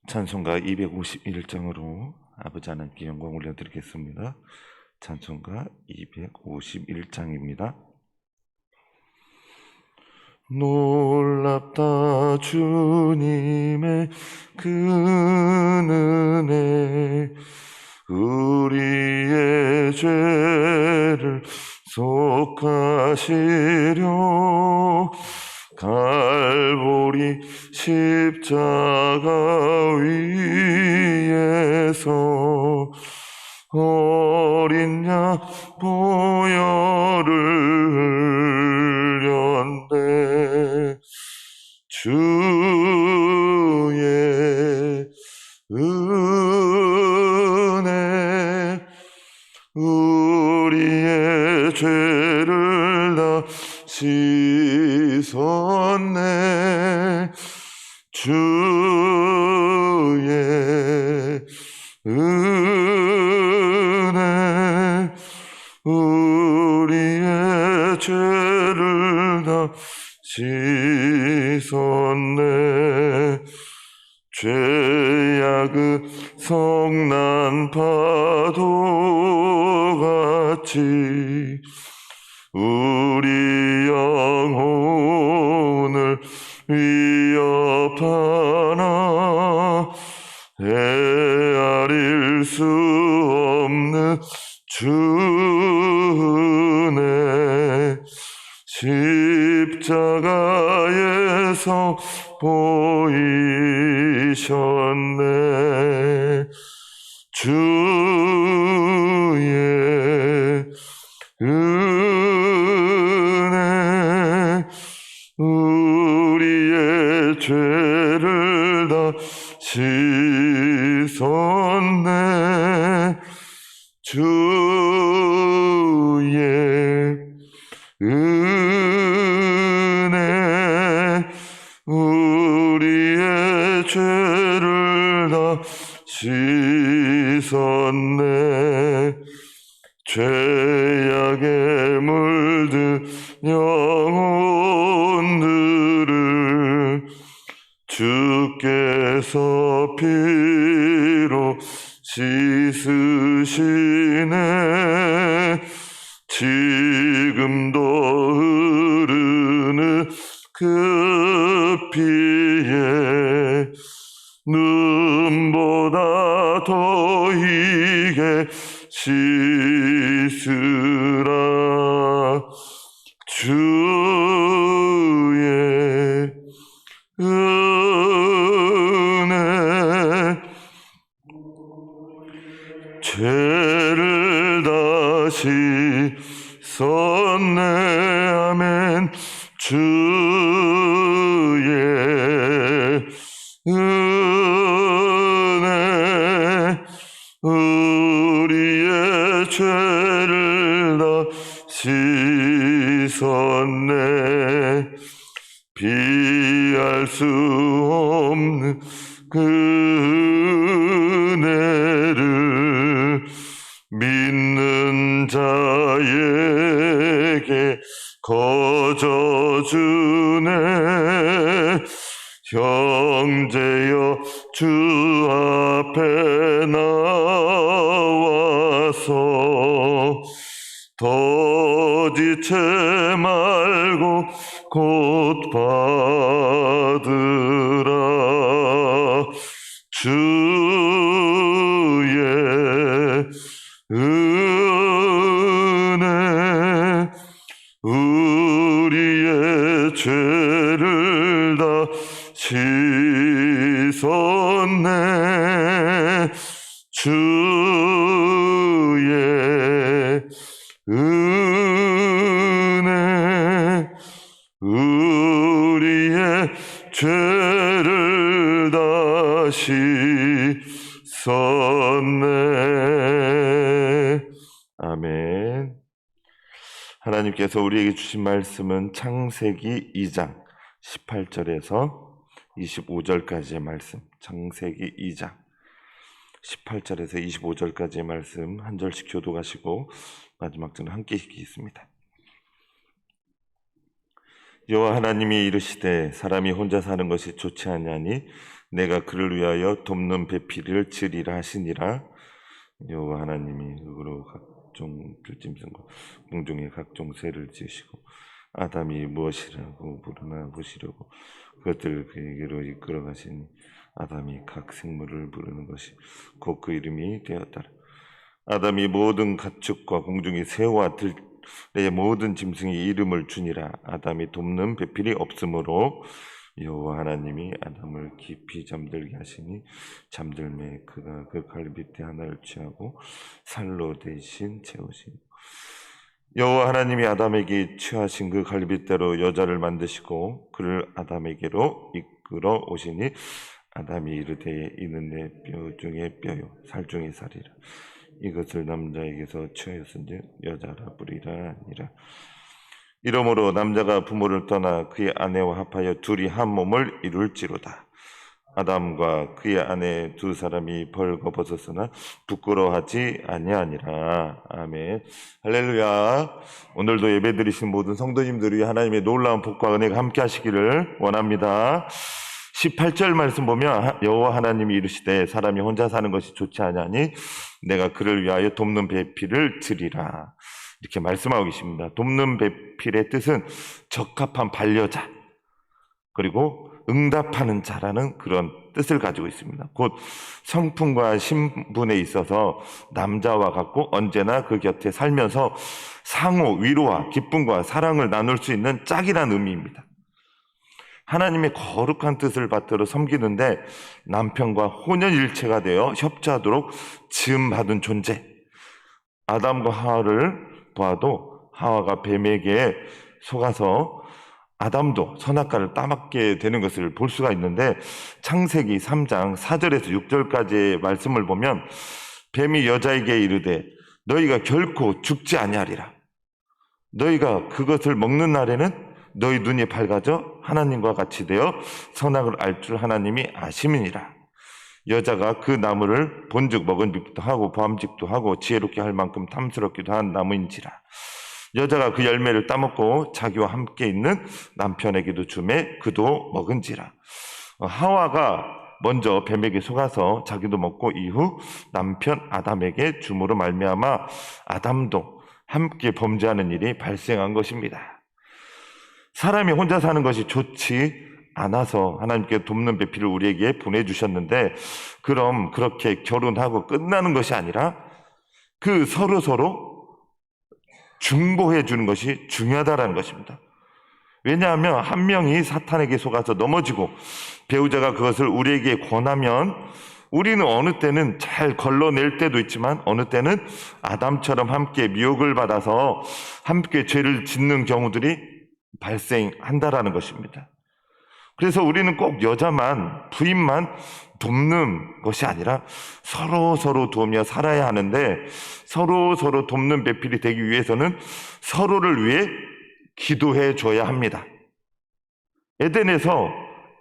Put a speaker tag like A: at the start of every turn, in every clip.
A: 찬송가 251장으로 아버지 하나님께 영광 올려드리겠습니다. 찬송가 251장입니다. 놀랍다 주님의 그 은혜, 우리의 죄를 속하시려 갈보리 십자가 위에서 어린 양 보혈을 흘렸네. 주의 은혜 우리의 죄를 다 씻었네. 주의 은혜 우리의 죄를 다 씻었네. 죄악의 성난 파도같이 우리 영혼을 위협하나 헤아릴 수 없는 주 은혜 십자가에서 보이셨네. 주의 은혜 우리의 죄를 다 씻었네. 주의 은혜 우리의 죄를 다 씻었네. 죄악에 물든 영혼들을 주께서 피로 씻으시네. 지금도 흐르는 그 피에 눈보다 더 희게 씻으라. 주의 은혜 죄를 다 씻었네. 아멘. 주의 은혜 우리의 죄를 다 씻었네. 비할 수 없는 그 은혜를 믿는 자에게 거저 주네. 형제여 주 앞에 나와서 더 지체 말고 곧 받으라. 주의 은혜 우리의 죄를 다 씻었네. 주의 은혜 우리의 죄를 다 씻었네. 아멘. 하나님께서 우리에게 주신 말씀은 창세기 2장 18절에서 25절까지의 말씀, 창세기 2장 18절에서 25절까지의 말씀 한 절씩 교독하시고 마지막 절은 함께 읽겠습니다. 여호와 하나님이 이르시되 사람이 혼자 사는 것이 좋지 아니하니 내가 그를 위하여 돕는 배필을 지리라 하시니라. 여호와 하나님이 흙으로 각종 들짐승과 공중의 각종 새를 지으시고 아담이 무엇이라고 부르나 보시려고 그것들을 그에게로 이끌어 가시니 아담이 각 생물을 부르는 것이 곧 그 이름이 되었더라. 아담이 모든 가축과 공중의 새와 들의 모든 짐승의 이름을 주니라. 아담이 돕는 배필이 없으므로 여호와 하나님이 아담을 깊이 잠들게 하시니 잠들매 그가 그 갈빗대 하나를 취하고 살로 대신 채우시니 여호와 하나님이 아담에게 취하신 그 갈빗대로 여자를 만드시고 그를 아담에게로 이끌어 오시니 아담이 이르되 이는 내 뼈 중에 뼈요 살 중에 살이라. 이것을 남자에게서 취하였은즉 여자라 부리라 아니라. 이러므로 남자가 부모를 떠나 그의 아내와 합하여 둘이 한 몸을 이룰지로다. 아담과 그의 아내 두 사람이 벌거벗었으나 부끄러워하지 아니하니라. 아멘. 할렐루야. 오늘도 예배드리신 모든 성도님들이 하나님의 놀라운 복과 은혜가 함께 하시기를 원합니다. 18절 말씀 보면 여호와 하나님이 이르시되 사람이 혼자 사는 것이 좋지 아니하니 내가 그를 위하여 돕는 배필을 드리라. 이렇게 말씀하고 계십니다. 돕는 배필의 뜻은 적합한 반려자 그리고 응답하는 자라는 그런 뜻을 가지고 있습니다. 곧 성품과 신분에 있어서 남자와 같고 언제나 그 곁에 살면서 상호 위로와 기쁨과 사랑을 나눌 수 있는 짝이라는 의미입니다. 하나님의 거룩한 뜻을 받들어 섬기는데 남편과 혼연일체가 되어 협조하도록 지음받은 존재. 아담과 하와를 보아도 하와가 뱀에게 속아서 아담도 선악과를 따먹게 되는 것을 볼 수가 있는데 창세기 3장 4절에서 6절까지의 말씀을 보면 뱀이 여자에게 이르되 너희가 결코 죽지 아니하리라. 너희가 그것을 먹는 날에는 너희 눈이 밝아져 하나님과 같이 되어 선악을 알 줄 하나님이 아심이니라. 여자가 그 나무를 본즉 먹은직도 하고 보암직도 하고 지혜롭게 할 만큼 탐스럽기도 한 나무인지라. 여자가 그 열매를 따먹고 자기와 함께 있는 남편에게도 주매 그도 먹은지라. 하와가 먼저 뱀에게 속아서 자기도 먹고 이후 남편 아담에게 줌으로 말미암아 아담도 함께 범죄하는 일이 발생한 것입니다. 사람이 혼자 사는 것이 좋지 않아서 하나님께 돕는 배필을 우리에게 보내주셨는데 그럼 그렇게 결혼하고 끝나는 것이 아니라 그 서로 중보해 주는 것이 중요하다는 것입니다. 왜냐하면 한 명이 사탄에게 속아서 넘어지고 배우자가 그것을 우리에게 권하면 우리는 어느 때는 잘 걸러낼 때도 있지만 어느 때는 아담처럼 함께 미혹을 받아서 함께 죄를 짓는 경우들이 발생한다라는 것입니다. 그래서 우리는 꼭 여자만 부인만 돕는 것이 아니라 서로 도우며 살아야 하는데 서로 돕는 배필이 되기 위해서는 서로를 위해 기도해 줘야 합니다. 에덴에서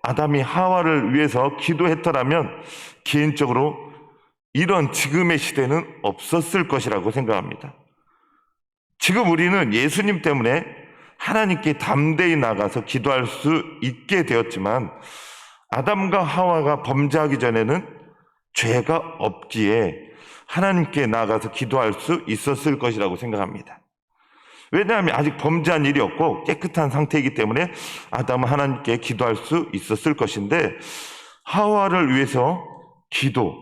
A: 아담이 하와를 위해서 기도했더라면 개인적으로 이런 지금의 시대는 없었을 것이라고 생각합니다. 지금 우리는 예수님 때문에 하나님께 담대히 나가서 기도할 수 있게 되었지만 아담과 하와가 범죄하기 전에는 죄가 없기에 하나님께 나가서 기도할 수 있었을 것이라고 생각합니다. 왜냐하면 아직 범죄한 일이 없고 깨끗한 상태이기 때문에 아담은 하나님께 기도할 수 있었을 것인데 하와를 위해서 기도,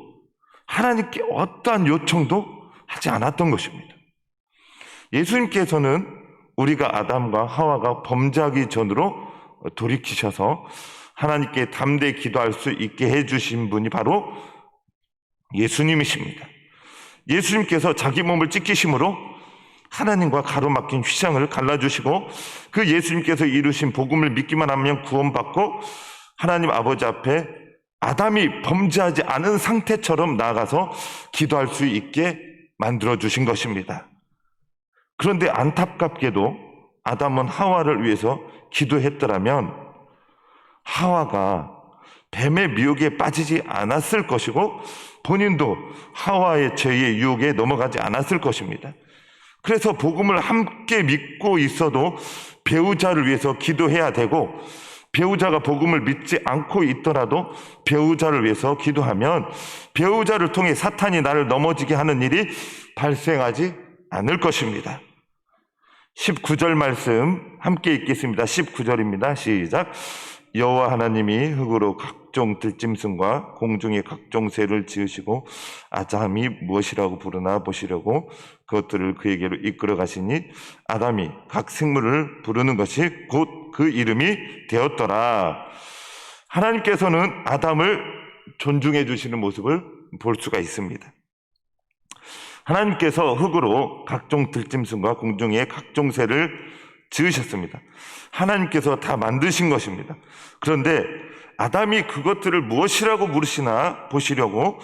A: 하나님께 어떠한 요청도 하지 않았던 것입니다. 예수님께서는 우리가 아담과 하와가 범죄하기 전으로 돌이키셔서 하나님께 담대히 기도할 수 있게 해주신 분이 바로 예수님이십니다. 예수님께서 자기 몸을 찢기심으로 하나님과 가로막힌 휘장을 갈라주시고 그 예수님께서 이루신 복음을 믿기만 하면 구원받고 하나님 아버지 앞에 아담이 범죄하지 않은 상태처럼 나아가서 기도할 수 있게 만들어주신 것입니다. 그런데 안타깝게도 아담은 하와를 위해서 기도했더라면 하와가 뱀의 미혹에 빠지지 않았을 것이고 본인도 하와의 죄의 유혹에 넘어가지 않았을 것입니다. 그래서 복음을 함께 믿고 있어도 배우자를 위해서 기도해야 되고 배우자가 복음을 믿지 않고 있더라도 배우자를 위해서 기도하면 배우자를 통해 사탄이 나를 넘어지게 하는 일이 발생하지 않을 것입니다. 19절 말씀 함께 읽겠습니다. 19절입니다. 시작. 여호와 하나님이 흙으로 각종 들짐승과 공중의 각종 새를 지으시고 아담이 무엇이라고 부르나 보시려고 그것들을 그에게로 이끌어 가시니 아담이 각 생물을 부르는 것이 곧 그 이름이 되었더라. 하나님께서는 아담을 존중해 주시는 모습을 볼 수가 있습니다. 하나님께서 흙으로 각종 들짐승과 공중의 각종 새를 지으셨습니다. 하나님께서 다 만드신 것입니다. 그런데 아담이 그것들을 무엇이라고 부르시나 보시려고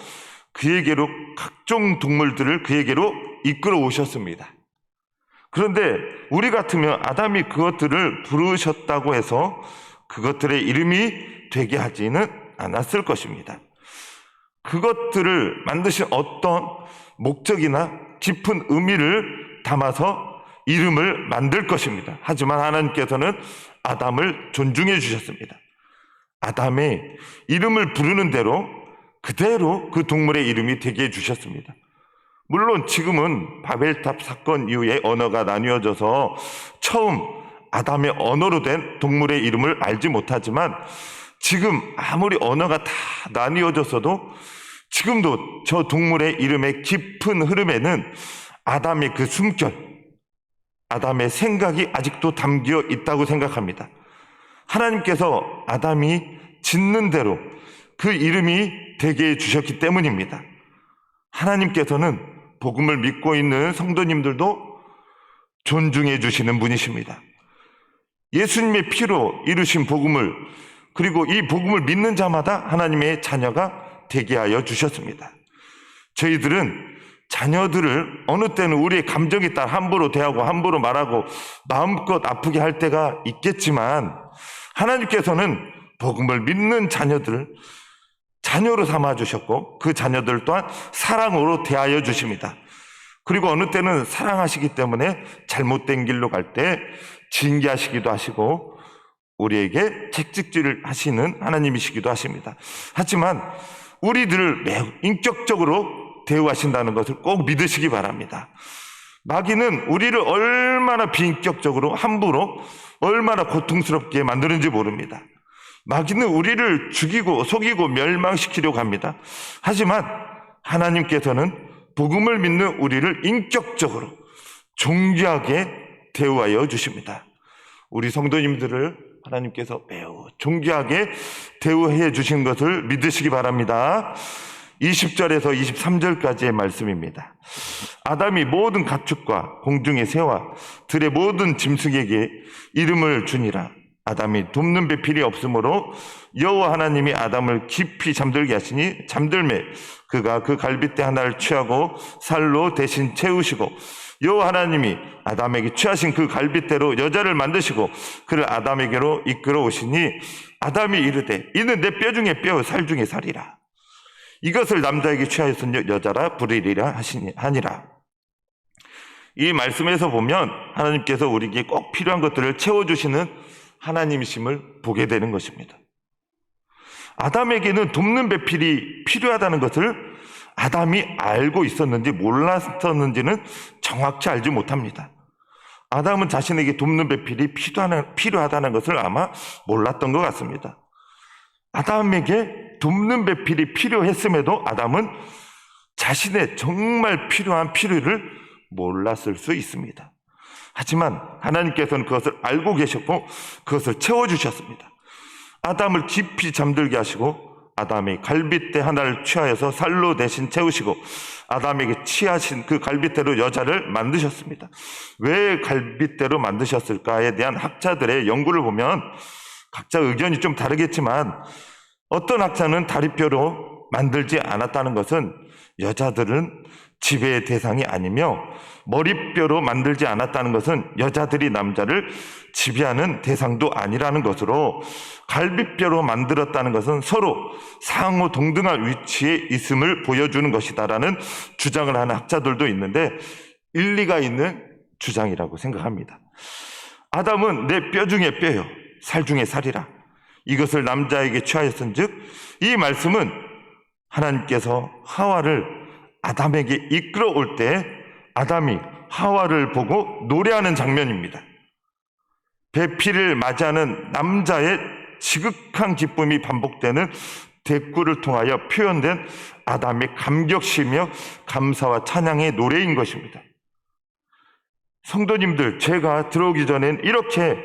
A: 그에게로 각종 동물들을 그에게로 이끌어 오셨습니다. 그런데 우리 같으면 아담이 그것들을 부르셨다고 해서 그것들의 이름이 되게 하지는 않았을 것입니다. 그것들을 만드신 어떤 목적이나 깊은 의미를 담아서 이름을 만들 것입니다. 하지만 하나님께서는 아담을 존중해 주셨습니다. 아담의 이름을 부르는 대로 그대로 그 동물의 이름이 되게 해주셨습니다. 물론 지금은 바벨탑 사건 이후에 언어가 나뉘어져서 처음 아담의 언어로 된 동물의 이름을 알지 못하지만 지금 아무리 언어가 다 나뉘어졌어도 지금도 저 동물의 이름의 깊은 흐름에는 아담의 그 숨결, 아담의 생각이 아직도 담겨 있다고 생각합니다. 하나님께서 아담이 짓는 대로 그 이름이 되게 해주셨기 때문입니다. 하나님께서는 복음을 믿고 있는 성도님들도 존중해 주시는 분이십니다. 예수님의 피로 이루신 복음을, 그리고 이 복음을 믿는 자마다 하나님의 자녀가 되게 하여 주셨습니다. 저희들은 자녀들을 어느 때는 우리의 감정에 따라 함부로 대하고 함부로 말하고 마음껏 아프게 할 때가 있겠지만 하나님께서는 복음을 믿는 자녀들을 자녀로 삼아 주셨고 그 자녀들 또한 사랑으로 대하여 주십니다. 그리고 어느 때는 사랑하시기 때문에 잘못된 길로 갈 때 징계하시기도 하시고 우리에게 채찍질을 하시는 하나님이시기도 하십니다. 하지만 우리들을 매우 인격적으로 대우하신다는 것을 꼭 믿으시기 바랍니다. 마귀는 우리를 얼마나 비인격적으로 함부로 얼마나 고통스럽게 만드는지 모릅니다. 마귀는 우리를 죽이고 속이고 멸망시키려고 합니다. 하지만 하나님께서는 복음을 믿는 우리를 인격적으로 존귀하게 대우하여 주십니다. 우리 성도님들을 하나님께서 매우 존귀하게 대우해 주신 것을 믿으시기 바랍니다. 20절에서 23절까지의 말씀입니다. 아담이 모든 가축과 공중의 새와 들의 모든 짐승에게 이름을 주니라. 아담이 돕는 배필이 없으므로 여호와 하나님이 아담을 깊이 잠들게 하시니 잠들매 그가 그 갈빗대 하나를 취하고 살로 대신 채우시고 여호와 하나님이 아담에게 취하신 그 갈빗대로 여자를 만드시고 그를 아담에게로 이끌어 오시니 아담이 이르되 이는 내 뼈 중에 뼈 살 중에 살이라. 이것을 남자에게 취하였으니 여자라 부르리라 하니라. 이 말씀에서 보면 하나님께서 우리에게 꼭 필요한 것들을 채워주시는 하나님이심을 보게 되는 것입니다. 아담에게는 돕는 배필이 필요하다는 것을 아담이 알고 있었는지 몰랐었는지는 정확히 알지 못합니다. 아담은 자신에게 돕는 배필이 필요하다는 것을 아마 몰랐던 것 같습니다. 아담에게 돕는 배필이 필요했음에도 아담은 자신의 정말 필요한 필요를 몰랐을 수 있습니다. 하지만 하나님께서는 그것을 알고 계셨고 그것을 채워주셨습니다. 아담을 깊이 잠들게 하시고 아담의 갈빗대 하나를 취하여서 살로 대신 채우시고 아담에게 취하신 그 갈빗대로 여자를 만드셨습니다. 왜 갈빗대로 만드셨을까에 대한 학자들의 연구를 보면 각자 의견이 좀 다르겠지만 어떤 학자는 다리뼈로 만들지 않았다는 것은 여자들은 지배의 대상이 아니며 머리뼈로 만들지 않았다는 것은 여자들이 남자를 지배하는 대상도 아니라는 것으로 갈비뼈로 만들었다는 것은 서로 상호 동등한 위치에 있음을 보여주는 것이다라는 주장을 하는 학자들도 있는데 일리가 있는 주장이라고 생각합니다. 아담은 내 뼈 중에 뼈요 살 중에 살이라. 이것을 남자에게 취하였은즉 이 말씀은 하나님께서 하와를 아담에게 이끌어올 때 아담이 하와를 보고 노래하는 장면입니다. 배필을 맞이하는 남자의 지극한 기쁨이 반복되는 대꾸를 통하여 표현된 아담의 감격시며 감사와 찬양의 노래인 것입니다. 성도님들, 죄가 들어오기 전엔 이렇게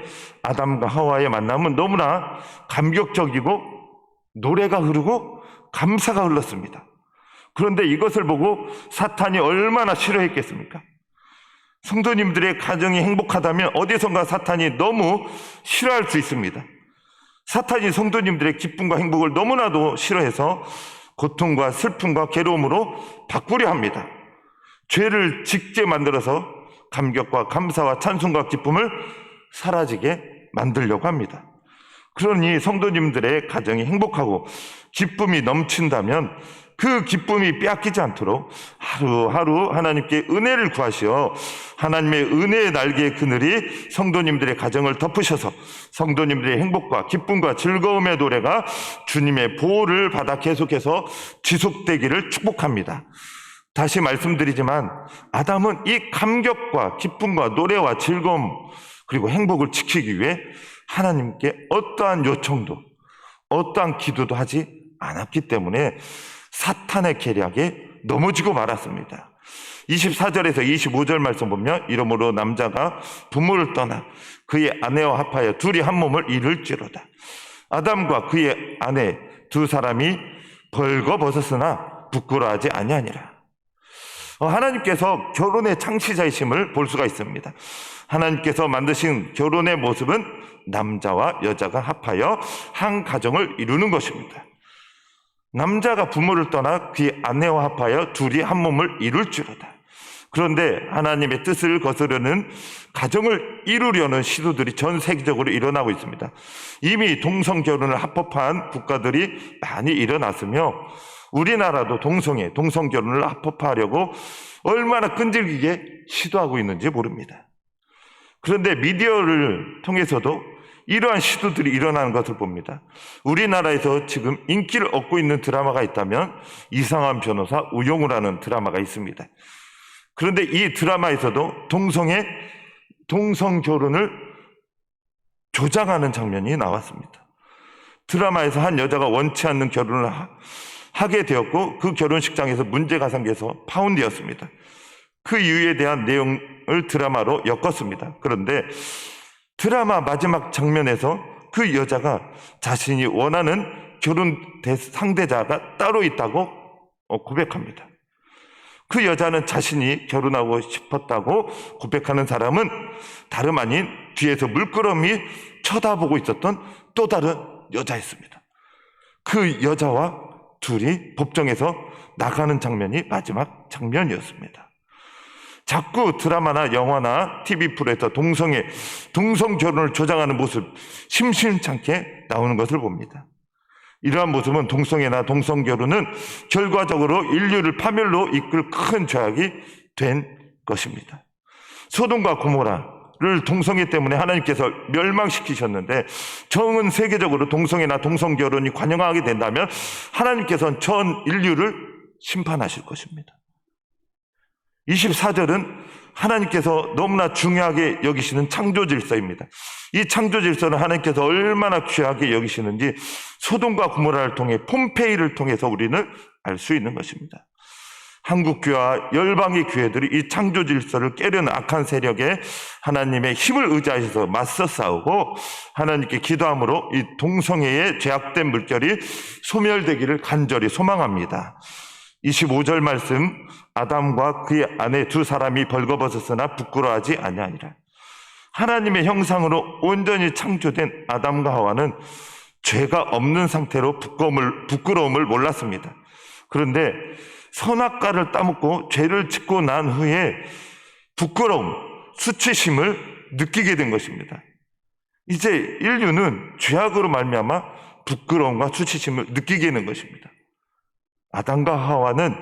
A: 아담과 하와의 만남은 너무나 감격적이고 노래가 흐르고 감사가 흘렀습니다. 그런데 이것을 보고 사탄이 얼마나 싫어했겠습니까? 성도님들의 가정이 행복하다면 어디선가 사탄이 너무 싫어할 수 있습니다. 사탄이 성도님들의 기쁨과 행복을 너무나도 싫어해서 고통과 슬픔과 괴로움으로 바꾸려 합니다. 죄를 짓게 만들어서 감격과 감사와 찬송과 기쁨을 사라지게 만들려고 합니다. 그러니 성도님들의 가정이 행복하고 기쁨이 넘친다면 그 기쁨이 빼앗기지 않도록 하루하루 하나님께 은혜를 구하시어 하나님의 은혜의 날개의 그늘이 성도님들의 가정을 덮으셔서 성도님들의 행복과 기쁨과 즐거움의 노래가 주님의 보호를 받아 계속해서 지속되기를 축복합니다. 다시 말씀드리지만 아담은 이 감격과 기쁨과 노래와 즐거움 그리고 행복을 지키기 위해 하나님께 어떠한 요청도 어떠한 기도도 하지 않았기 때문에 사탄의 계략에 넘어지고 말았습니다. 24절에서 25절 말씀 보면 이러므로 남자가 부모를 떠나 그의 아내와 합하여 둘이 한 몸을 이룰지로다. 아담과 그의 아내 두 사람이 벌거벗었으나 부끄러워하지 아니하니라. 하나님께서 결혼의 창시자이심을 볼 수가 있습니다. 하나님께서 만드신 결혼의 모습은 남자와 여자가 합하여 한 가정을 이루는 것입니다. 남자가 부모를 떠나 그의 아내와 합하여 둘이 한 몸을 이룰지로다. 그런데 하나님의 뜻을 거스르는 가정을 이루려는 시도들이 전 세계적으로 일어나고 있습니다. 이미 동성결혼을 합법화한 국가들이 많이 일어났으며 우리나라도 동성결혼을 합법화하려고 얼마나 끈질기게 시도하고 있는지 모릅니다. 그런데 미디어를 통해서도 이러한 시도들이 일어나는 것을 봅니다. 우리나라에서 지금 인기를 얻고 있는 드라마가 있다면 이상한 변호사 우영우라는 드라마가 있습니다. 그런데 이 드라마에서도 동성결혼을 조장하는 장면이 나왔습니다. 드라마에서 한 여자가 원치 않는 결혼을 하게 되었고 그 결혼식장에서 문제가 생겨서 파혼되었습니다. 그 이유에 대한 내용을 드라마로 엮었습니다. 그런데 드라마 마지막 장면에서 그 여자가 자신이 원하는 결혼 상대자가 따로 있다고 고백합니다. 그 여자는 자신이 결혼하고 싶었다고 고백하는 사람은 다름 아닌 뒤에서 물끄러미 쳐다보고 있었던 또 다른 여자였습니다. 그 여자와 둘이 법정에서 나가는 장면이 마지막 장면이었습니다. 자꾸 드라마나 영화나 TV 프로에서 동성 결혼을 조장하는 모습 심심찮게 나오는 것을 봅니다. 이러한 모습은 동성애나 동성 결혼은 결과적으로 인류를 파멸로 이끌 큰 죄악이 된 것입니다. 소돔과 고모라를 동성애 때문에 하나님께서 멸망시키셨는데 전 세계적으로 동성애나 동성 결혼이 관영하게 된다면 하나님께서는 전 인류를 심판하실 것입니다. 24절은 하나님께서 너무나 중요하게 여기시는 창조 질서입니다. 이 창조 질서는 하나님께서 얼마나 귀하게 여기시는지 소돔과 고모라를 통해 폼페이를 통해서 우리는 알 수 있는 것입니다. 한국교회와 열방의 교회들이 이 창조 질서를 깨려는 악한 세력에 하나님의 힘을 의지하셔서 맞서 싸우고 하나님께 기도함으로 이 동성애의 죄악된 물결이 소멸되기를 간절히 소망합니다. 25절 말씀, 아담과 그의 아내 두 사람이 벌거벗었으나 부끄러워하지 아니하니라. 하나님의 형상으로 온전히 창조된 아담과 하와는 죄가 없는 상태로 부끄러움을 몰랐습니다. 그런데 선악과를 따먹고 죄를 짓고 난 후에 부끄러움, 수치심을 느끼게 된 것입니다. 이제 인류는 죄악으로 말미암아 부끄러움과 수치심을 느끼게 되는 것입니다. 아담과 하와는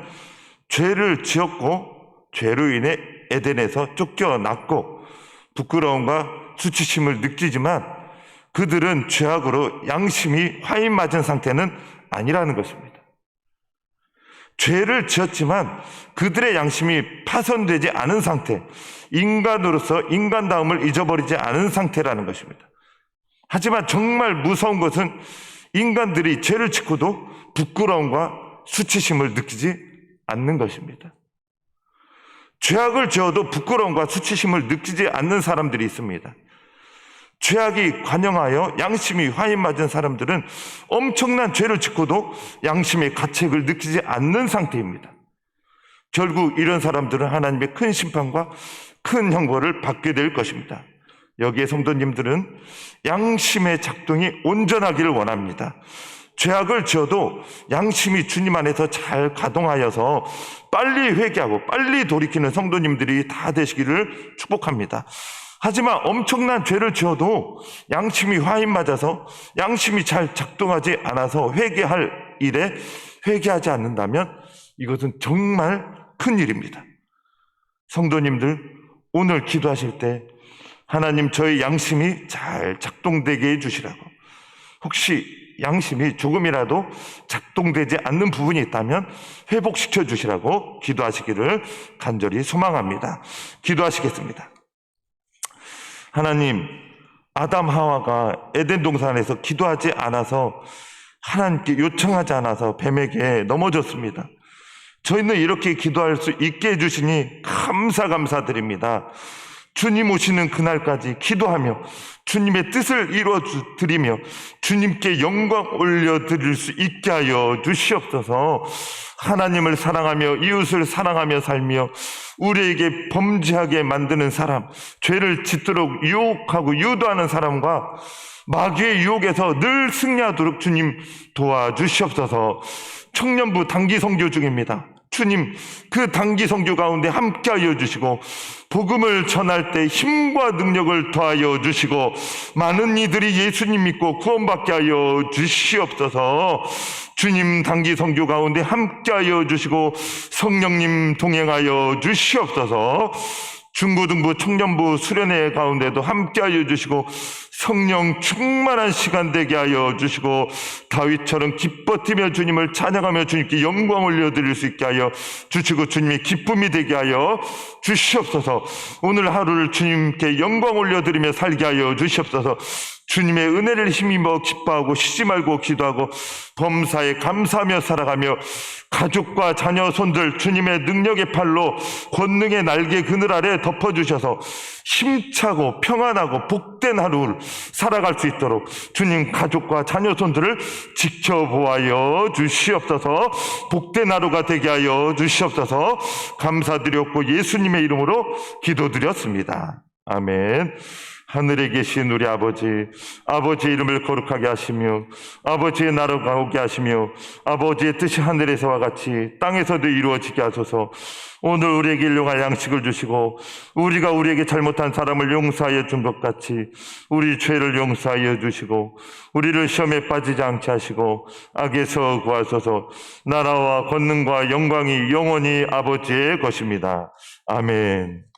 A: 죄를 지었고 죄로 인해 에덴에서 쫓겨났고 부끄러움과 수치심을 느끼지만 그들은 죄악으로 양심이 화인 맞은 상태는 아니라는 것입니다. 죄를 지었지만 그들의 양심이 파손되지 않은 상태, 인간으로서 인간다움을 잊어버리지 않은 상태라는 것입니다. 하지만 정말 무서운 것은 인간들이 죄를 짓고도 부끄러움과 수치심을 느끼지 않는 것입니다. 죄악을 지어도 부끄러움과 수치심을 느끼지 않는 사람들이 있습니다. 죄악이 관영하여 양심이 화인 맞은 사람들은 엄청난 죄를 짓고도 양심의 가책을 느끼지 않는 상태입니다. 결국 이런 사람들은 하나님의 큰 심판과 큰 형벌을 받게 될 것입니다. 여기에 성도님들은 양심의 작동이 온전하기를 원합니다. 죄악을 지어도 양심이 주님 안에서 잘 가동하여서 빨리 회개하고 빨리 돌이키는 성도님들이 다 되시기를 축복합니다. 하지만 엄청난 죄를 지어도 양심이 화인 맞아서 양심이 잘 작동하지 않아서 회개할 일에 회개하지 않는다면 이것은 정말 큰일입니다. 성도님들, 오늘 기도하실 때 하나님 저의 양심이 잘 작동되게 해주시라고, 혹시 양심이 조금이라도 작동되지 않는 부분이 있다면 회복시켜 주시라고 기도하시기를 간절히 소망합니다. 기도하시겠습니다. 하나님, 아담 하와가 에덴 동산에서 기도하지 않아서, 하나님께 요청하지 않아서 뱀에게 넘어졌습니다. 저희는 이렇게 기도할 수 있게 해주시니 감사드립니다. 주님 오시는 그날까지 기도하며 주님의 뜻을 이루어 드리며 주님께 영광 올려드릴 수 있게 하여 주시옵소서. 하나님을 사랑하며 이웃을 사랑하며 살며 우리에게 범죄하게 만드는 사람, 죄를 짓도록 유혹하고 유도하는 사람과 마귀의 유혹에서 늘 승리하도록 주님 도와주시옵소서. 청년부 단기 선교 중입니다. 주님, 그 단기 선교 가운데 함께하여 주시고 복음을 전할 때 힘과 능력을 더하여 주시고 많은 이들이 예수님 믿고 구원받게 하여 주시옵소서. 주님, 단기 선교 가운데 함께하여 주시고 성령님 동행하여 주시옵소서. 중고등부 청년부 수련회 가운데도 함께하여 주시고 성령 충만한 시간 되게 하여 주시고 다윗처럼 기뻐 뛰며 주님을 찬양하며 주님께 영광 올려드릴 수 있게 하여 주시고 주님의 기쁨이 되게 하여 주시옵소서. 오늘 하루를 주님께 영광 올려드리며 살게 하여 주시옵소서. 주님의 은혜를 힘입어 기뻐하고 쉬지 말고 기도하고 범사에 감사하며 살아가며 가족과 자녀 손들 주님의 능력의 팔로 권능의 날개 그늘 아래 덮어주셔서 힘차고 평안하고 복된 하루를 살아갈 수 있도록 주님 가족과 자녀 손들을 지켜보아여 주시옵소서. 복된 하루가 되게 하여 주시옵소서. 감사드렸고 예수님의 이름으로 기도드렸습니다. 아멘. 하늘에 계신 우리 아버지의 이름을 거룩하게 하시며 아버지의 나라가 오게 하시며 아버지의 뜻이 하늘에서와 같이 땅에서도 이루어지게 하소서. 오늘 우리에게 일용할 양식을 주시고 우리가 우리에게 잘못한 사람을 용서하여 준 것 같이 우리 죄를 용서하여 주시고 우리를 시험에 빠지지 않게 하시고 악에서 구하소서. 나라와 권능과 영광이 영원히 아버지의 것입니다. 아멘.